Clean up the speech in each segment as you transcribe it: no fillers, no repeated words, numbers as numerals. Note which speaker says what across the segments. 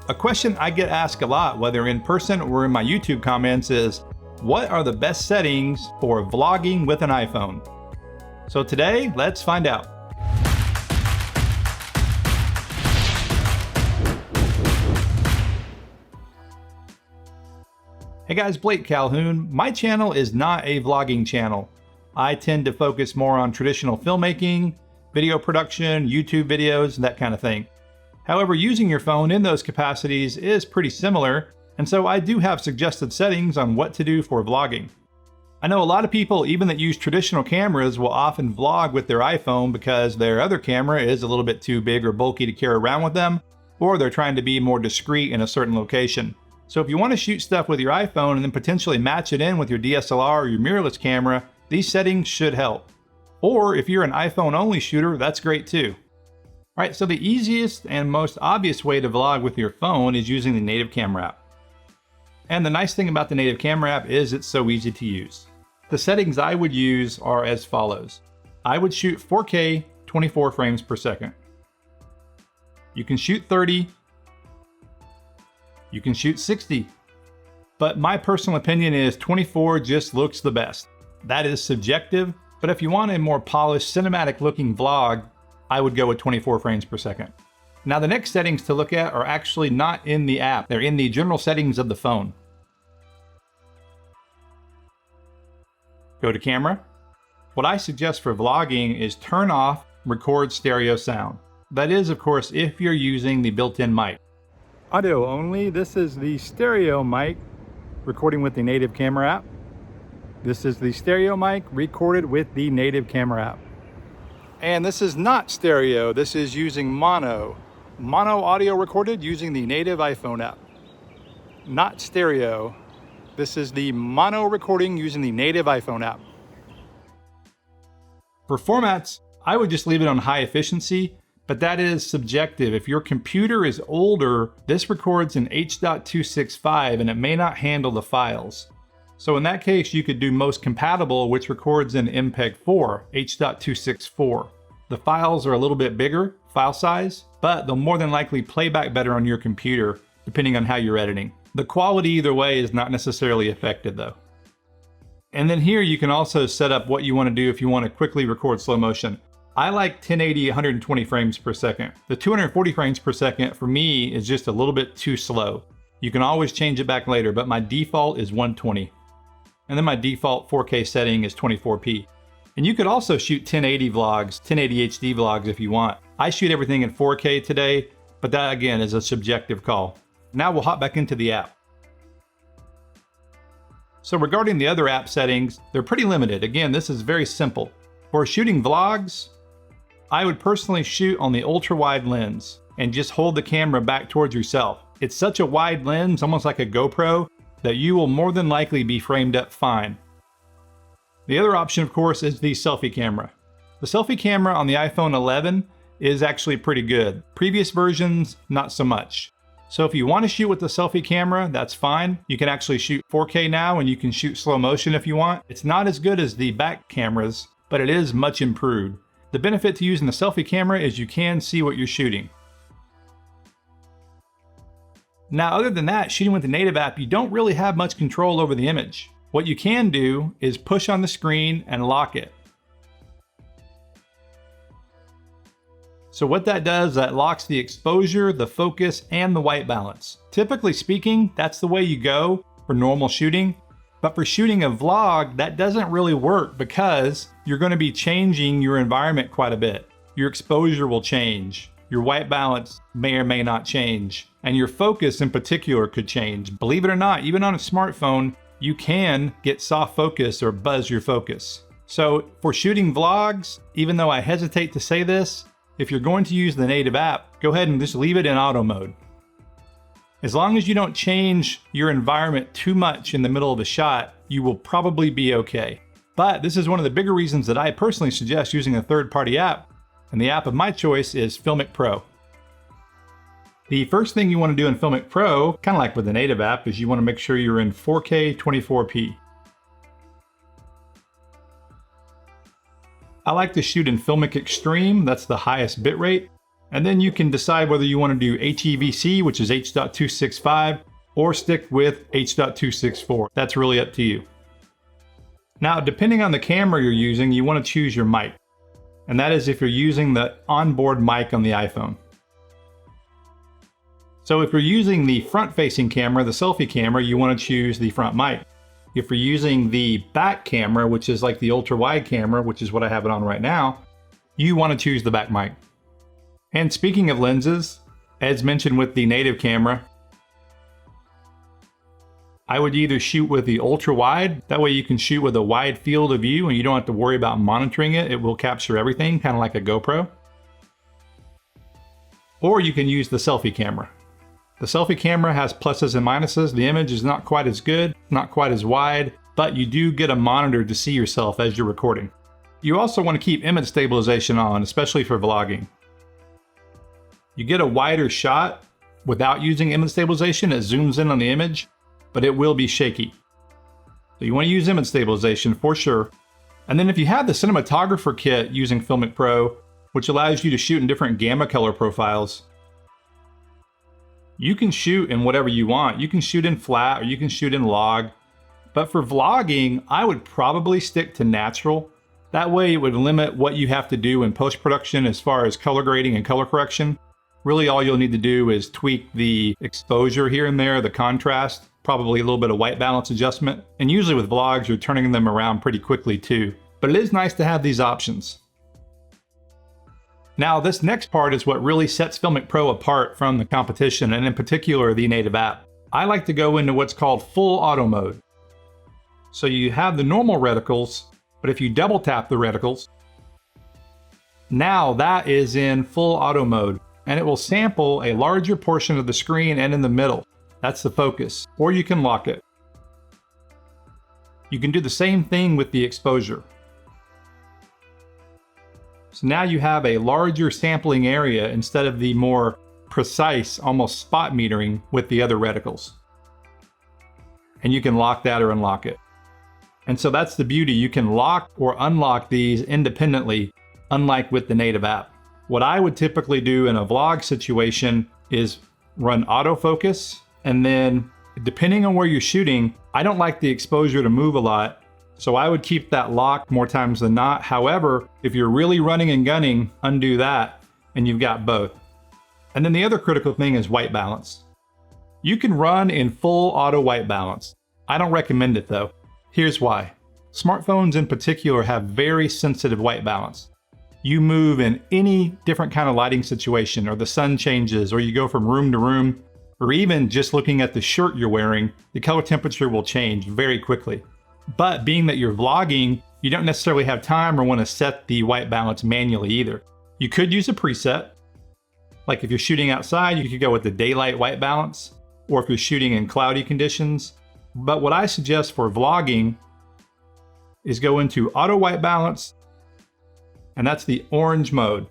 Speaker 1: A question I get asked a lot, whether in person or in my YouTube comments, is what are the best settings for vlogging with an iPhone? So today, let's find out. Hey guys, Blake Calhoun. My channel is not a vlogging channel. I tend to focus more on traditional filmmaking, video production, YouTube videos, that kind of thing. However, using your phone in those capacities is pretty similar, and so I do have suggested settings on what to do for vlogging. I know a lot of people, even that use traditional cameras, will often vlog with their iPhone because their other camera is a little bit too big or bulky to carry around with them, or they're trying to be more discreet in a certain location. So if you want to shoot stuff with your iPhone and then potentially match it in with your DSLR or your mirrorless camera, these settings should help. Or if you're an iPhone only shooter, that's great too. Alright, so the easiest and most obvious way to vlog with your phone is using the native camera app. And the nice thing about the native camera app is it's so easy to use. The settings I would use are as follows. I would shoot 4K 24 frames per second. You can shoot 30. You can shoot 60, but my personal opinion is 24 just looks the best. That is subjective, but if you want a more polished cinematic looking vlog, I would go with 24 frames per second. Now the next settings to look at are actually not in the app, they're in the general settings of the phone. Go to camera. What I suggest for vlogging is turn off record stereo sound. That is, of course, if you're using the built-in mic. Audio only. This is the stereo mic recording with the native camera app. This is the stereo mic recorded with the native camera app. And this is not stereo. This is using mono. Mono audio recorded using the native iPhone app. Not stereo. This is the mono recording using the native iPhone app. For formats, I would just leave it on high efficiency. But that is subjective. If your computer is older, this records in H.265 and it may not handle the files. So in that case, you could do most compatible, which records in MPEG-4, H.264. The files are a little bit bigger, file size, but they'll more than likely play back better on your computer, depending on how you're editing. The quality either way is not necessarily affected though. And then here you can also set up what you want to do if you want to quickly record slow motion. I like 1080 120 frames per second. The 240 frames per second for me is just a little bit too slow. You can always change it back later, but my default is 120. And then my default 4K setting is 24p. And you could also shoot 1080 vlogs, 1080 HD vlogs if you want. I shoot everything in 4K today, but that again is a subjective call. Now we'll hop back into the app. So regarding the other app settings, they're pretty limited. Again, this is very simple. For shooting vlogs, I would personally shoot on the ultra wide lens and just hold the camera back towards yourself. It's such a wide lens, almost like a GoPro, that you will more than likely be framed up fine. The other option, of course, is the selfie camera. The selfie camera on the iPhone 11 is actually pretty good. Previous versions, not so much. So if you want to shoot with the selfie camera, that's fine. You can actually shoot 4K now and you can shoot slow motion if you want. It's not as good as the back cameras, but it is much improved. The benefit to using the selfie camera is you can see what you're shooting. Now, other than that, shooting with the native app, you don't really have much control over the image. What you can do is push on the screen and lock it. So what that does, that locks the exposure, the focus, and the white balance. Typically speaking, that's the way you go for normal shooting. But for shooting a vlog, that doesn't really work because you're going to be changing your environment quite a bit. Your exposure will change. Your white balance may or may not change. And your focus in particular could change. Believe it or not, even on a smartphone, you can get soft focus or buzz your focus. So for shooting vlogs, even though I hesitate to say this, if you're going to use the native app, go ahead and just leave it in auto mode. As long as you don't change your environment too much in the middle of a shot, you will probably be okay. But this is one of the bigger reasons that I personally suggest using a third-party app, and the app of my choice is FiLMiC Pro. The first thing you want to do in FiLMiC Pro, kind of like with the native app, is you want to make sure you're in 4K 24p. I like to shoot in FiLMiC Extreme, that's the highest bitrate, And then you can decide whether you want to do HEVC, which is H.265, or stick with H.264. That's really up to you. Now, depending on the camera you're using, you want to choose your mic. And that is if you're using the onboard mic on the iPhone. So if you're using the front-facing camera, the selfie camera, you want to choose the front mic. If you're using the back camera, which is like the ultra-wide camera, which is what I have it on right now, you want to choose the back mic. And speaking of lenses, as mentioned with the native camera, I would either shoot with the ultra wide, that way you can shoot with a wide field of view and you don't have to worry about monitoring it. It will capture everything, kind of like a GoPro. Or you can use the selfie camera. The selfie camera has pluses and minuses. The image is not quite as good, not quite as wide, but you do get a monitor to see yourself as you're recording. You also want to keep image stabilization on, especially for vlogging. You get a wider shot without using image stabilization. It zooms in on the image, but it will be shaky. So you want to use image stabilization for sure. And then if you have the cinematographer kit using FiLMiC Pro, which allows you to shoot in different gamma color profiles, you can shoot in whatever you want. You can shoot in flat or you can shoot in log. But for vlogging, I would probably stick to natural. That way it would limit what you have to do in post-production as far as color grading and color correction. Really all you'll need to do is tweak the exposure here and there, the contrast, probably a little bit of white balance adjustment. And usually with vlogs, you're turning them around pretty quickly too. But it is nice to have these options. Now this next part is what really sets FiLMiC Pro apart from the competition, and in particular the native app. I like to go into what's called full auto mode. So you have the normal reticles, but if you double tap the reticles, now that is in full auto mode. And it will sample a larger portion of the screen and in the middle. That's the focus. Or you can lock it. You can do the same thing with the exposure. So now you have a larger sampling area instead of the more precise, almost spot metering with the other reticles. And you can lock that or unlock it. And so that's the beauty. You can lock or unlock these independently, unlike with the native app. What I would typically do in a vlog situation is run autofocus, and then depending on where you're shooting, I don't like the exposure to move a lot, so I would keep that locked more times than not. However, if you're really running and gunning, undo that, and you've got both. And then the other critical thing is white balance. You can run in full auto white balance. I don't recommend it though. Here's why. Smartphones in particular have very sensitive white balance. You move in any different kind of lighting situation, or the sun changes, or you go from room to room, or even just looking at the shirt you're wearing, the color temperature will change very quickly. But being that you're vlogging, you don't necessarily have time or want to set the white balance manually either. You could use a preset. Like if you're shooting outside, you could go with the daylight white balance, or if you're shooting in cloudy conditions. But what I suggest for vlogging is go into auto white balance, and that's the orange mode.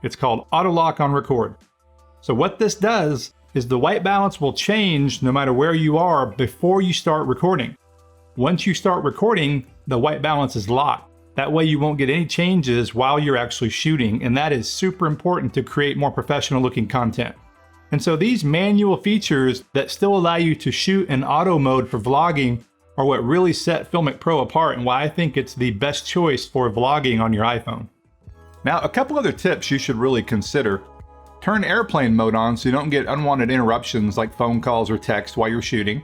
Speaker 1: It's called AUTOLOCK on record. So what this does is the white balance will change no matter where you are before you start recording. Once you start recording, the white balance is locked. That way you won't get any changes while you're actually shooting, and that is super important to create more professional looking content. And so these manual features that still allow you to shoot in auto mode for vlogging are what really set FiLMiC Pro apart, and why I think it's the best choice for vlogging on your iPhone. Now, a couple other tips you should really consider. Turn airplane mode on so you don't get unwanted interruptions like phone calls or text while you're shooting.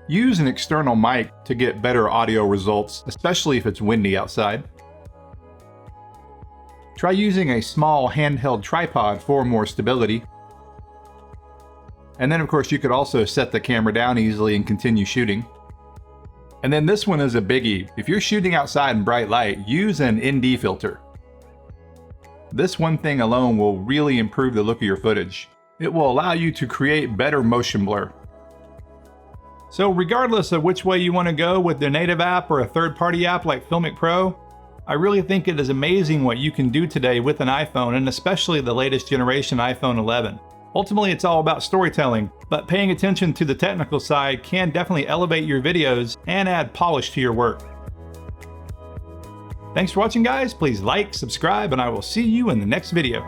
Speaker 1: Use an external mic to get better audio results, especially if it's windy outside. Try using a small handheld tripod for more stability. And then of course you could also set the camera down easily and continue shooting. And then this one is a biggie. If you're shooting outside in bright light, use an ND filter. This one thing alone will really improve the look of your footage. It will allow you to create better motion blur. So regardless of which way you want to go with the native app or a third-party app like FiLMiC Pro, I really think it is amazing what you can do today with an iPhone, and especially the latest generation iPhone 11. Ultimately, it's all about storytelling, but paying attention to the technical side can definitely elevate your videos and add polish to your work. Thanks for watching, guys. Please like, subscribe, and I will see you in the next video.